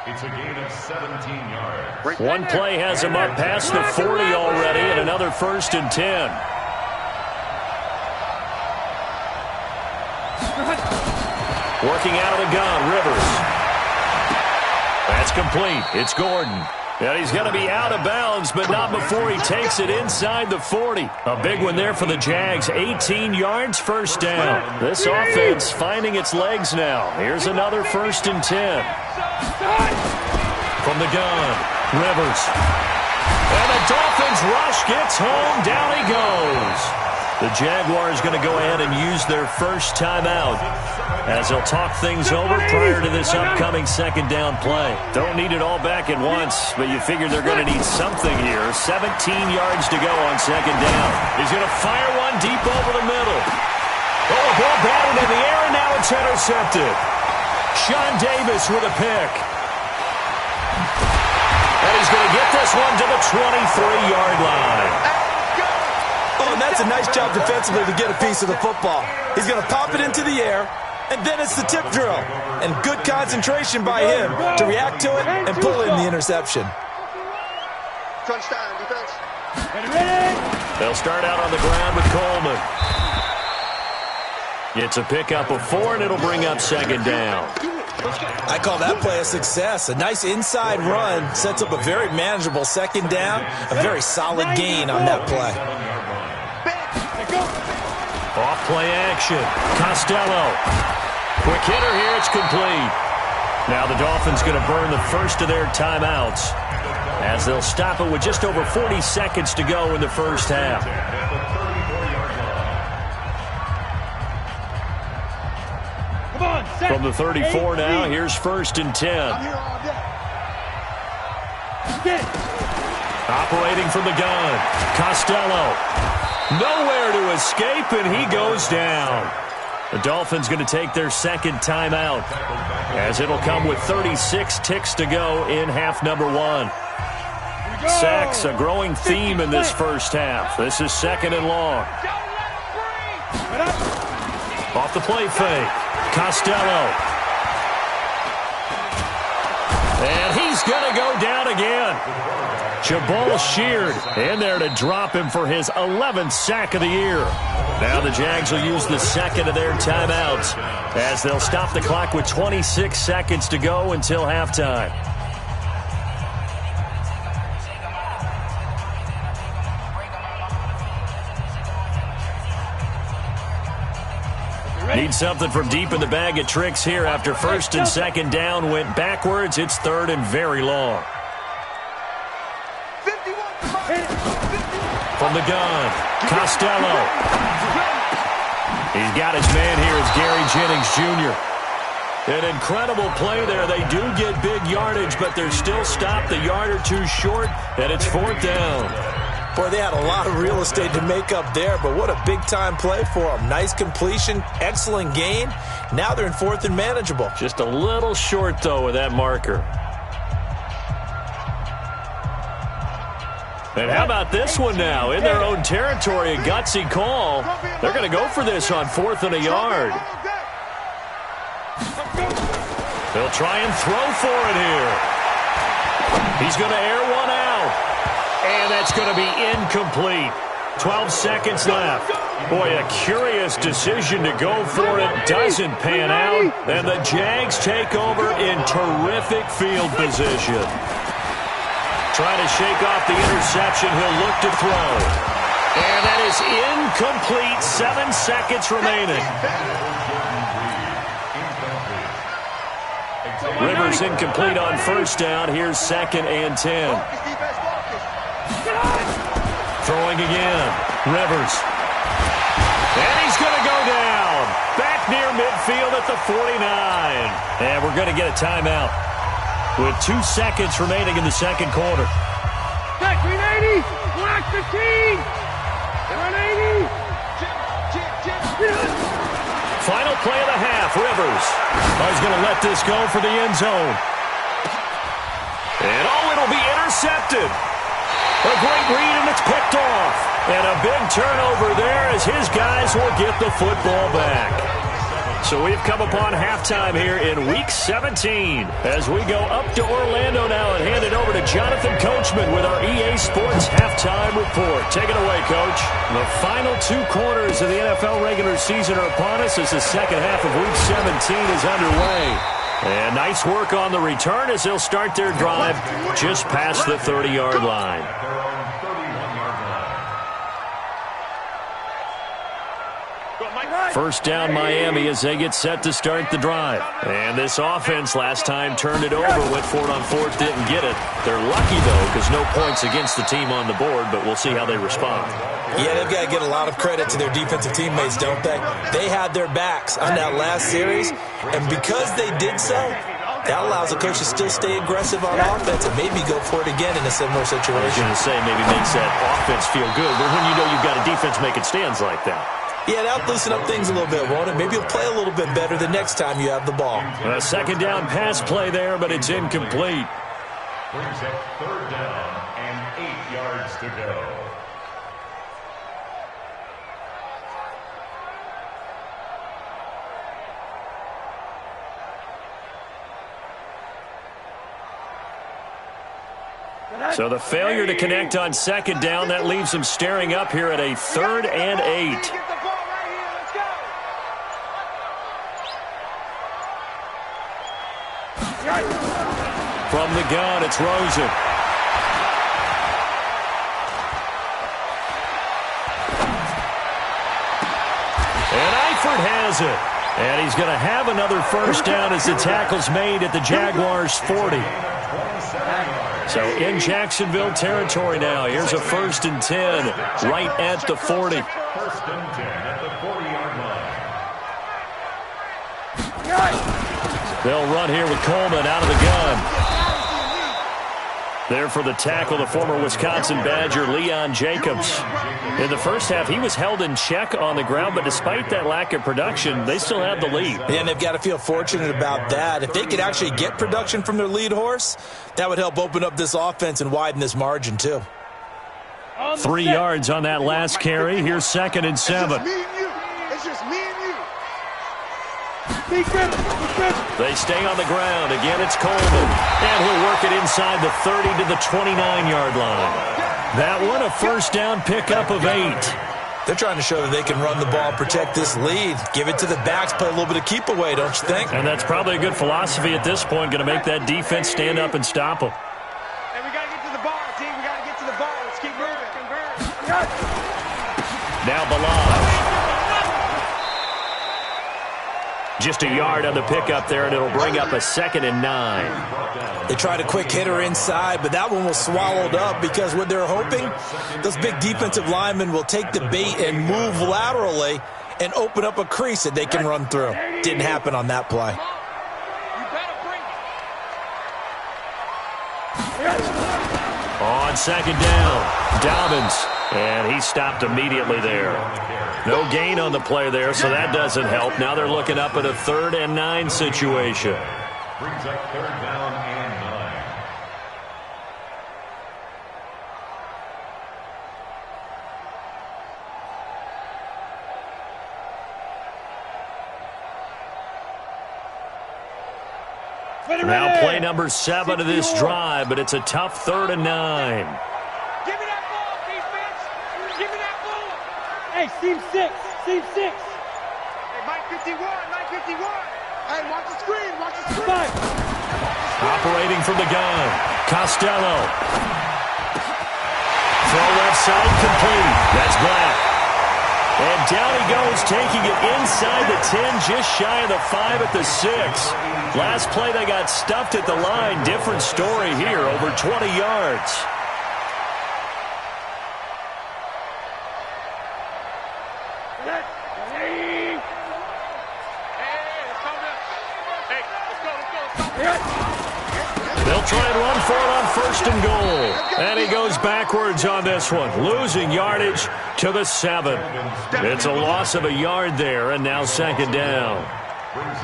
It's a gain of 17 yards. One play has him up past the 40 already, and another 1st and 10. Working out of the gun, Rivers. That's complete. It's Gordon. And he's going to be out of bounds, but not before he takes it inside the 40. A big one there for the Jags. 18 yards, 1st down. This offense finding its legs now. Here's another 1st and 10. From the gun, Rivers. And the Dolphins rush gets home. Down he goes. The Jaguars going to go ahead and use their first timeout as they'll talk things over prior to this upcoming 2nd down play. Don't need it all back at once, but you figure they're going to need something here. 17 yards to go on 2nd down. He's going to fire one deep over the middle. Oh, a ball batted in the air, and now it's intercepted. Sean Davis with a pick. And he's going to get this one to the 23-yard line. Oh, and that's a nice job defensively to get a piece of the football. He's going to pop it into the air, and then it's the tip drill. And good concentration by him to react to it and pull in the interception. Touchdown, defense. They'll start out on the ground with Coleman. It's a pickup of 4, and it'll bring up 2nd down. I call that play a success. A nice inside run sets up a very manageable 2nd down. A very solid gain on that play. Off play action. Costello. Quick hitter here. It's complete. Now the Dolphins going to burn the first of their timeouts as they'll stop it with just over 40 seconds to go in the first half. From the 34 now, here's 1st and 10. Operating from the gun. Costello. Nowhere to escape, and he goes down. The Dolphins going to take their 2nd timeout as it'll come with 36 ticks to go in half number 1. Sacks, a growing theme in this first half. This is 2nd and long. Off the play fake. Costello. And he's going to go down again. Jabal Sheard in there to drop him for his 11th sack of the year. Now the Jags will use the 2nd of their timeouts as they'll stop the clock with 26 seconds to go until halftime. Need something from deep in the bag of tricks here after 1st and 2nd down went backwards. It's 3rd and very long. From the gun, Costello. He's got his man here. It's Gary Jennings Jr. An incredible play there. They do get big yardage, but they're still stopped a yard or 2 short, and it's 4th down. Boy, they had a lot of real estate to make up there, but what a big-time play for them. Nice completion, excellent gain. Now they're in 4th and manageable. Just a little short, though, with that marker. And how about this one now? In their own territory, a gutsy call. They're going to go for this on 4th and a yard. They'll try and throw for it here. He's going to air one out. And that's going to be incomplete. 12 seconds left. Boy, a curious decision to go for it. Doesn't pan out. And the Jags take over in terrific field position. Trying to shake off the interception. He'll look to throw. And that is incomplete. 7 seconds remaining. Rivers incomplete on 1st down. Here's 2nd and 10. Throwing again. Rivers. And he's going to go down. Back near midfield at the 49. And we're going to get a timeout with 2 seconds remaining in the 2nd quarter. Check, 380. Black 15. 180. Final play of the half. Rivers. He's going to let this go for the end zone. And it'll be intercepted. A great read, and it's picked off. And a big turnover there as his guys will get the football back. So we've come upon halftime here in Week 17 as we go up to Orlando now and hand it over to Jonathan Coachman with our EA Sports Halftime Report. Take it away, Coach. The final 2 quarters of the NFL regular season are upon us as the second half of Week 17 is underway. And nice work on the return as they'll start their drive just past the 30-yard line. First down Miami as they get set to start the drive. And this offense last time turned it over, went for it on 4th, didn't get it. They're lucky, though, because no points against the team on the board, but we'll see how they respond. Yeah, they've got to get a lot of credit to their defensive teammates, don't they? They had their backs on that last series, and because they did so, that allows the coach to still stay aggressive on offense and maybe go for it again in a similar situation. I was going to say maybe makes that offense feel good, but when you know you've got a defense making stands like that. Yeah, that'll loosen up things a little bit, won't it? Maybe you'll play a little bit better the next time you have the ball. A second down pass play there, but it's incomplete. Brings up 3rd down and 8 yards to go. So the failure to connect on second down, that leaves them staring up here at a 3rd and 8. From the gun, it's Rosen. And Eifert has it. And he's going to have another first down as the tackle's made at the Jaguars' 40. So in Jacksonville territory now. Here's a 1st and 10 right at the 40. 1st and 10 at the 40-yard line. They'll run here with Coleman out of the gun. There for the tackle, the former Wisconsin Badger, Leon Jacobs. In the first half, he was held in check on the ground, but despite that lack of production, they still have the lead. And they've got to feel fortunate about that. If they could actually get production from their lead horse, that would help open up this offense and widen this margin, too. 3 yards on that last carry. Here's 2nd and 7. It's just me and you. They stay on the ground. Again, it's Coleman. And he'll work it inside the 30 to the 29-yard line. That one, a first down pickup of 8. They're trying to show that they can run the ball, protect this lead, give it to the backs, play a little bit of keep away, don't you think? And that's probably a good philosophy at this point, going to make that defense stand up and stop them. And we got to get to the bar, team. We got to get to the bar. Let's keep moving. Now Balaj. Just a yard on the pickup there, and it'll bring up a 2nd and 9. They tried a quick hitter inside, but that one was swallowed up because what they're hoping, those big defensive linemen will take the bait and move laterally and open up a crease that they can run through. Didn't happen on that play. On 2nd down, Dobbins, and he stopped immediately there. No gain on the play there, so that doesn't help. Now they're looking up at a 3rd and 9 situation. Brings up 3rd down and 9. Now play number 7 of this drive, but it's a tough 3rd and 9. Give me that ball, defense. Give me that ball. Hey, team 6. Team 6. Hey, Mike 51. Mike 51. Hey, watch the screen. Watch the screen. Operating from the gun. Costello. Throw left side complete. That's Black. And down he goes, taking it inside the 10, just shy of the 5 at the 6. Last play, they got stuffed at the line. Different story here, over 20 yards. They'll try and run for it on 1st and goal. And he goes backwards on this one, losing yardage to the 7. It's a loss of a yard there, and now 2nd down.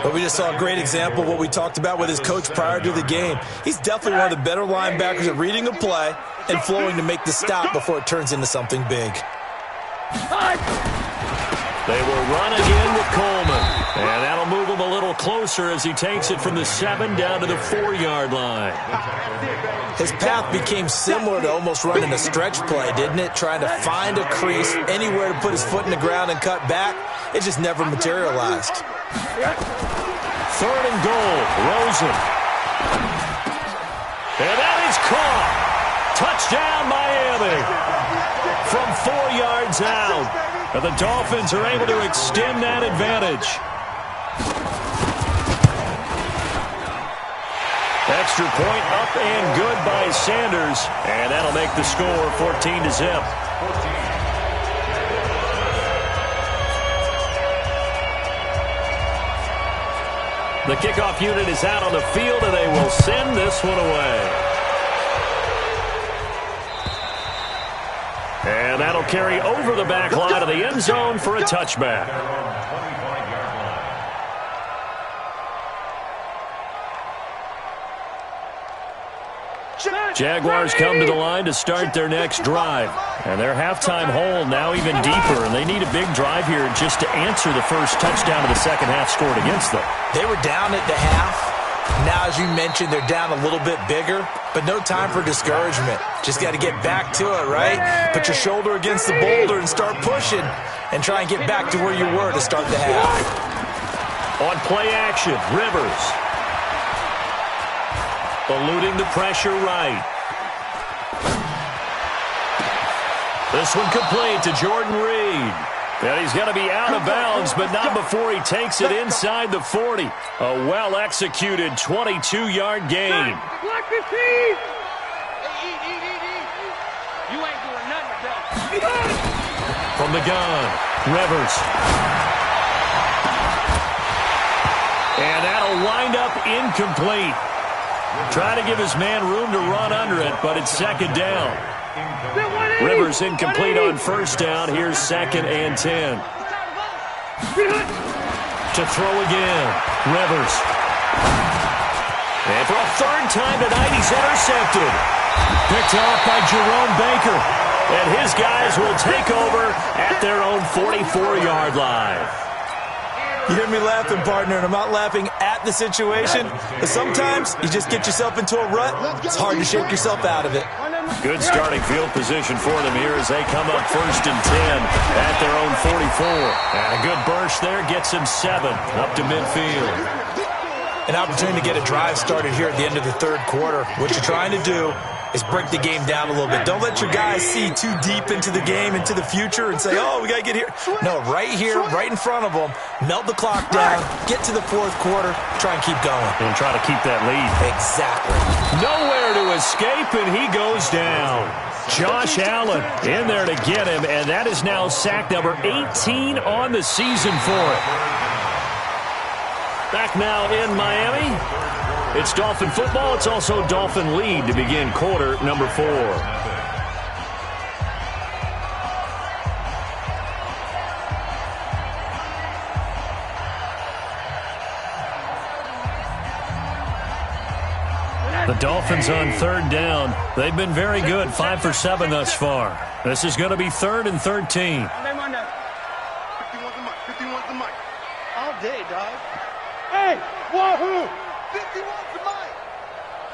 But we just saw a great example of what we talked about with his coach prior to the game. He's definitely one of the better linebackers at reading a play and flowing to make the stop before it turns into something big. They will run again with Coleman. And that'll closer as he takes it from the 7 down to the 4-yard line. His path became similar to almost running a stretch play, didn't it? Trying to find a crease, anywhere to put his foot in the ground and cut back. It just never materialized. 3rd and goal, Rosen. And that is caught. Touchdown, Miami. From 4 yards out. And the Dolphins are able to extend that advantage. Extra point up and good by Sanders. And that'll make the score 14-0. The kickoff unit is out on the field, and they will send this one away. And that'll carry over the back line of the end zone for a touchback. Jaguars come to the line to start their next drive. And their halftime hole now even deeper, and they need a big drive here just to answer the first touchdown of the second half scored against them. They were down at the half. Now, as you mentioned, they're down a little bit bigger, but no time for discouragement. Just got to get back to it, right? Put your shoulder against the boulder and start pushing and try and get back to where you were to start the half. On play action, Rivers. Eluding the pressure right. This one complete to Jordan Reed. And he's going to be out of bounds, but not before he takes it inside the 40. A well-executed 22-yard gain. Block 15! You ain't doing nothing with that. From the gun, Rivers. And that'll wind up incomplete. Trying to give his man room to run under it, but it's second down. Rivers incomplete on first down. Here's 2nd and 10. To throw again, Rivers. And for a 3rd time tonight, he's intercepted. Picked off by Jerome Baker. And his guys will take over at their own 44-yard line. You hear me laughing, partner, and I'm not laughing at the situation, but sometimes you just get yourself into a rut. It's hard to shake yourself out of it. Good starting field position for them here as they come up 1st and 10 at their own 44. And a good burst there gets them 7 up to midfield. An opportunity to get a drive started here at the end of the 3rd quarter. What you're trying to do is break the game down a little bit. Don't let your guys see too deep into the game, into the future, and say, oh, we got to get here. No, right here, right in front of them, melt the clock down, get to the 4th quarter, try and keep going. And try to keep that lead. Exactly. Nowhere to escape, and he goes down. Josh Allen in there to get him, and that is now sack number 18 on the season for it. Back now in Miami. It's Dolphin football. It's also Dolphin lead to begin quarter number 4. The Dolphins on 3rd down. They've been very good, 5 for 7 thus far. This is going to be 3rd and 13. 51's the mic. All day, dog. Hey, wahoo! 51's the mic.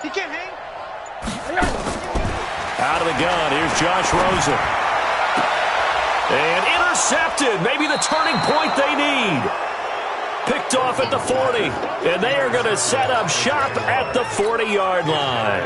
He can't hang. Out of the gun, here's Josh Rosen. And intercepted, maybe the turning point they need. Picked off at the 40, and they are going to set up shop at the 40-yard line.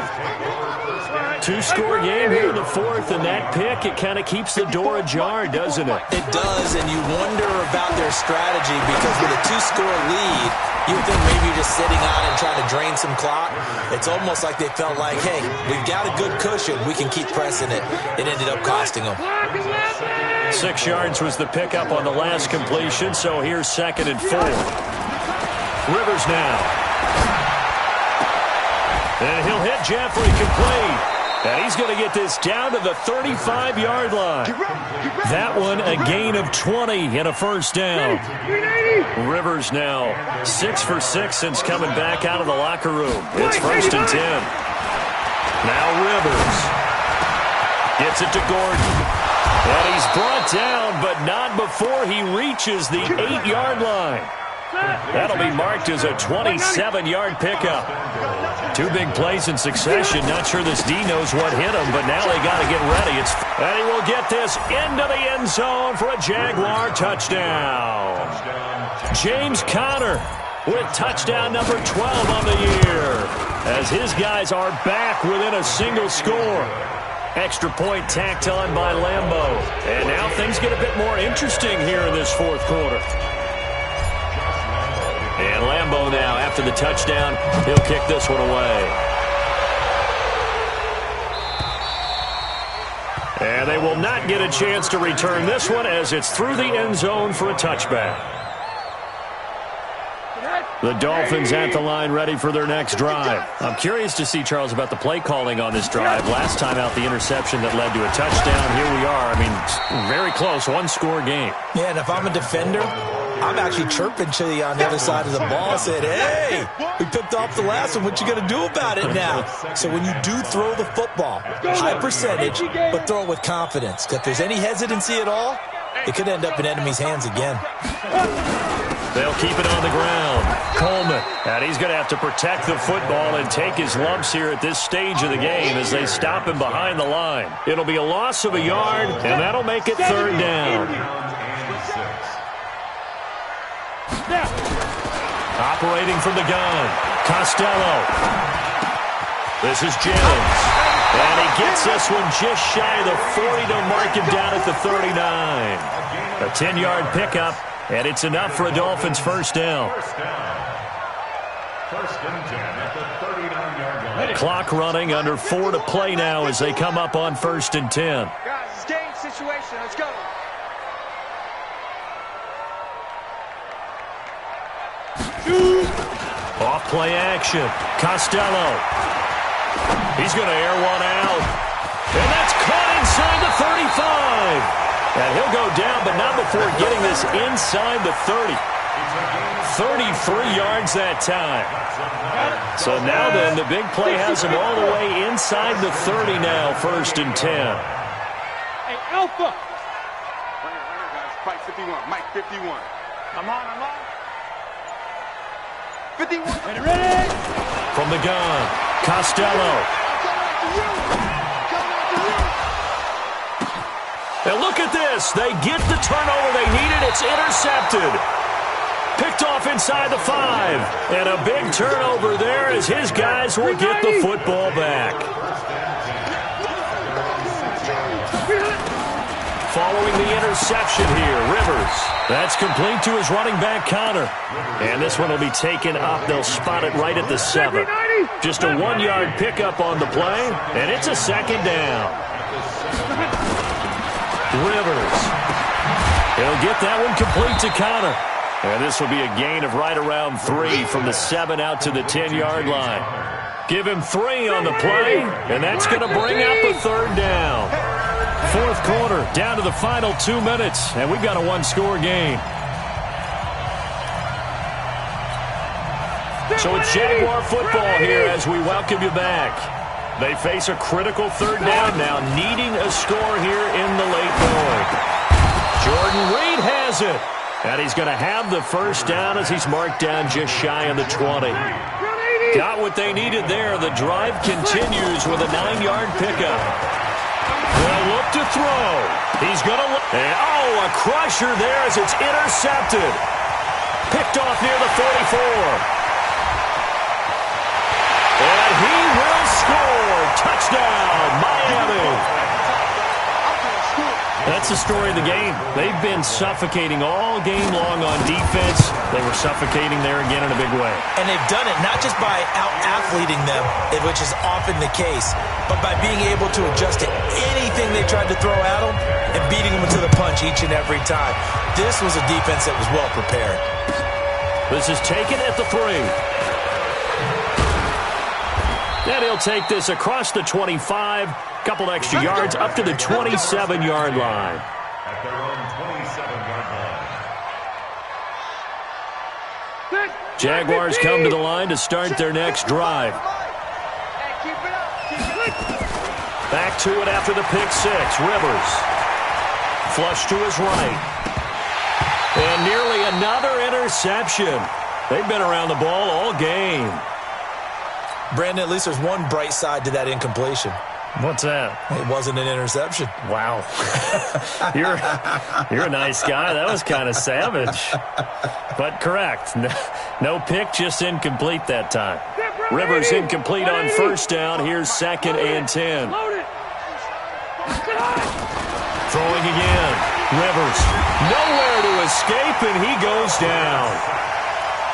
2-score game here in the 4th, and that pick, it kind of keeps the door ajar, doesn't it? It does, and you wonder about their strategy because with a 2-score lead, you think maybe you're just sitting on it and trying to drain some clock. It's almost like they felt like, hey, we've got a good cushion. We can keep pressing it. It ended up costing them. 6 yards was the pickup on the last completion, so here's 2nd and 4. Rivers now. And he'll hit Jeffrey complete. And he's going to get this down to the 35-yard line. That one a gain of 20 and a first down. Rivers now 6 for 6 since coming back out of the locker room. It's 1st and 10. Now Rivers gets it to Gordon. And he's brought down, but not before he reaches the 8-yard line. That'll be marked as a 27-yard pickup. Two big plays in succession. Not sure this D knows what hit him, but now they got to get ready. And he will get this into the end zone for a Jaguar touchdown. James Conner with touchdown number 12 on the year, as his guys are back within a single score. Extra point tacked on by Lambeau. And now things get a bit more interesting here in this fourth quarter. And Lambeau now, after the touchdown, he'll kick this one away. And they will not get a chance to return this one as it's through the end zone for a touchback. The Dolphins at the line ready for their next drive. I'm curious to see, Charles, about the play calling on this drive. Last time out, the interception that led to a touchdown. Here we are. I mean, very close, one-score game. Yeah, and if I'm a defender, I'm actually chirping to you on the other side of the ball, saying, hey, we picked off the last one. What you going to do about it now? So when you do throw the football, high percentage, but throw it with confidence. If there's any hesitancy at all, it could end up in enemy's hands again. They'll keep it on the ground. Coleman, and he's going to have to protect the football and take his lumps here at this stage of the game as they stop him behind the line. It'll be a loss of a yard, and that'll make it third down. Operating from the gun, Costello. This is Jennings. And he gets this one just shy of the 40 to mark him down at the 39. A 10-yard pickup. And it's enough for a Dolphins first down. First and 10 at the 39-yard line. Clock running, under 4 to play now as they come up on first and 10. Guys, it's game situation. Let's go. Off play action. Costello. He's going to air one out. And that's caught inside the 35. And he'll go down, but not before getting this inside the 30. 33 yards that time. So now then, the big play has him all the way inside the 30 now, first and 10. Hey, Alpha. Right here, guys. Fight 51. Mike 51. I'm on. 51. Ready? From the gun, Costello. And look at this. They get the turnover they needed. It's intercepted. Picked off inside the 5. And a big turnover there as his guys will get the football back. Following the interception here, Rivers. That's complete to his running back, Conner. And this one will be taken up. They'll spot it right at the 7. Just a 1-yard pickup on the play, and it's a second down. Rivers. He'll get that one complete to Conner. And this will be a gain of right around 3 from the 7 out to the 10-yard line. Give him 3 on the play, and that's going to bring up a third down. Fourth quarter, down to the final 2 minutes, and we've got a one-score game. So it's Jaguar football here as we welcome you back. They face a critical third down now, needing a score here in the late going. Jordan Reed has it. And he's going to have the first down as he's marked down just shy of the 20. Got what they needed there. The drive continues with a 9-yard pickup. They'll look to throw. He's going to look. Oh, a crusher there as it's intercepted. Picked off near the 44. And he will score. Touchdown, Miami. That's the story of the game. They've been suffocating all game long on defense. They were suffocating there again in a big way. And they've done it not just by out-athleting them, which is often the case, but by being able to adjust to anything they tried to throw at them and beating them to the punch each and every time. This was a defense that was well prepared. This is taken at the 3. And he'll take this across the 25. Couple extra yards up to the 27-yard line. At their own 27-yard line. Jaguars come to the line to start their next drive. Back to it after the pick 6. Rivers. Flush to his right. And nearly another interception. They've been around the ball all game. Brandon, at least there's one bright side to that incompletion. What's that? It wasn't an interception. Wow. You're a nice guy. That was kind of savage. But correct. No pick, just incomplete that time. Rivers incomplete on first down. Here's 2nd and 10. Throwing again. Rivers nowhere to escape, and he goes down.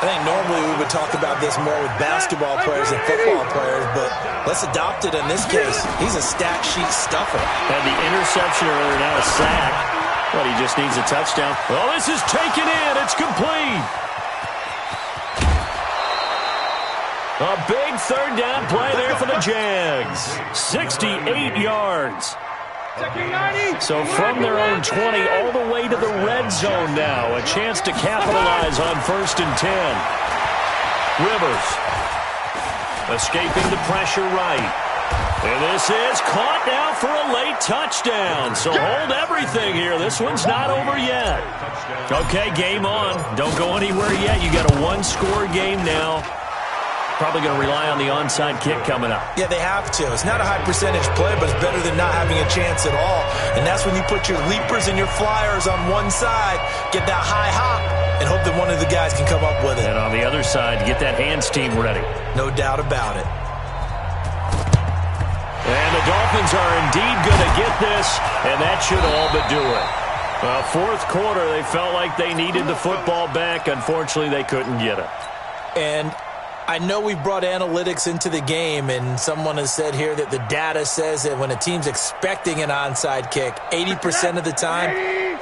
I think normally we would talk about this more with basketball players and football players, but let's adopt it in this case. He's a stat sheet stuffer. Had the interception earlier, now a sack. But he just needs a touchdown. Oh, this is taken in. It's complete. A big 3rd down play there for the Jags. 68 yards. So from their own 20 all the way to the red zone now. A chance to capitalize on 1st and 10. Rivers escaping the pressure right. And this is caught now for a late touchdown. So hold everything here. This one's not over yet. Okay, game on. Don't go anywhere yet. You got a 1-score game now. Probably going to rely on the onside kick coming up. Yeah, they have to. It's not a high percentage play, but it's better than not having a chance at all. And that's when you put your leapers and your flyers on one side, get that high hop, and hope that one of the guys can come up with it. And on the other side, get that hands team ready. No doubt about it. And the Dolphins are indeed going to get this, and that should all but do it. Well, 4th quarter, they felt like they needed the football back. Unfortunately, they couldn't get it. And I know we brought analytics into the game, and someone has said here that the data says that when a team's expecting an onside kick, 80% of the time,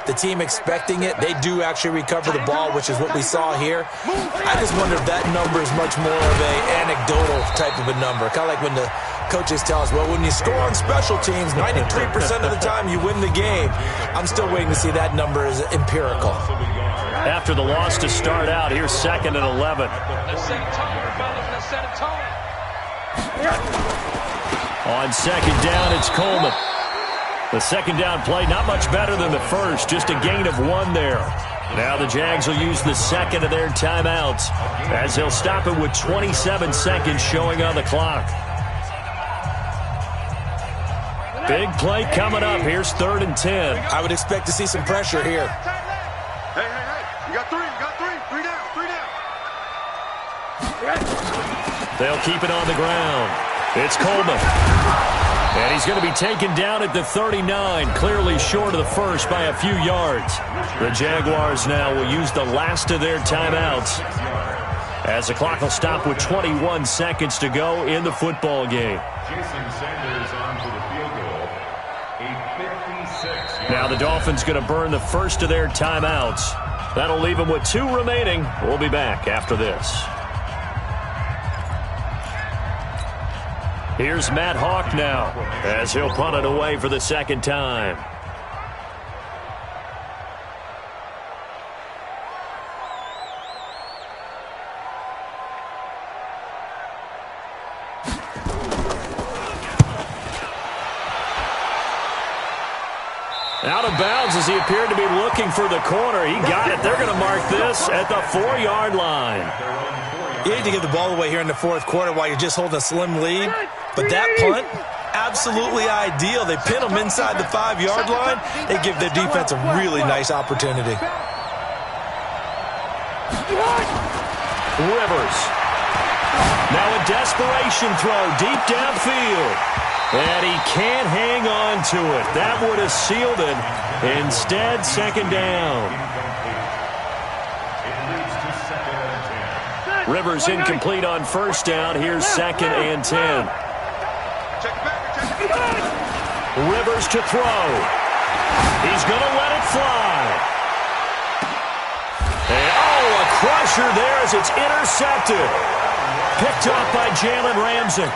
the team expecting it, they do actually recover the ball, which is what we saw here. I just wonder if that number is much more of a anecdotal type of a number. Kind of like when the coaches tell us, well, when you score on special teams, 93% of the time you win the game. I'm still waiting to see that number is empirical. After the loss to start out, here's 2nd and 11. On 2nd down, it's Coleman. The 2nd down play, not much better than the first, just a gain of 1 there. Now the Jags will use the 2nd of their timeouts as they'll stop it with 27 seconds showing on the clock. Big play coming up. Here's 3rd and 10. I would expect to see some pressure here. Hey. You got 3 down. 3 down. They'll keep it on the ground. It's Coleman. And he's going to be taken down at the 39, clearly short of the first by a few yards. The Jaguars now will use the last of their timeouts as the clock will stop with 21 seconds to go in the football game. Jason Sanders on for the field goal. A 56. Now the Dolphins going to burn the first of their timeouts. That'll leave them with 2 remaining. We'll be back after this. Here's Matt Hawk now as he'll punt it away for the 2nd time. Out of bounds as he appeared to be looking for the corner. He got it. They're going to mark this at the 4-yard line. You need to give the ball away here in the 4th quarter while you're just holding a slim lead. But that punt, absolutely ideal. They pin them inside the 5-yard line. They give their defense a really nice opportunity. Rivers. Now a desperation throw deep downfield. And he can't hang on to it. That would have sealed it. Instead, 2nd down. Rivers incomplete on first down. Here's 2nd and 10. Rivers to throw. He's going to let it fly. And, a crusher there as it's intercepted. Picked up by Jalen Ramsey.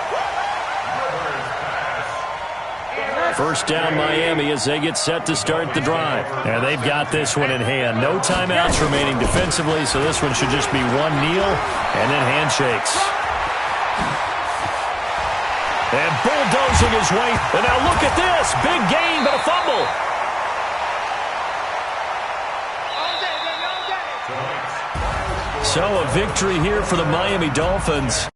First down Miami as they get set to start the drive. And they've got this one in hand. No timeouts remaining defensively, so this one should just be one kneel and then handshakes. And bulldozing his way. And now look at this. Big gain, but a fumble. All day, baby, all day. So a victory here for the Miami Dolphins.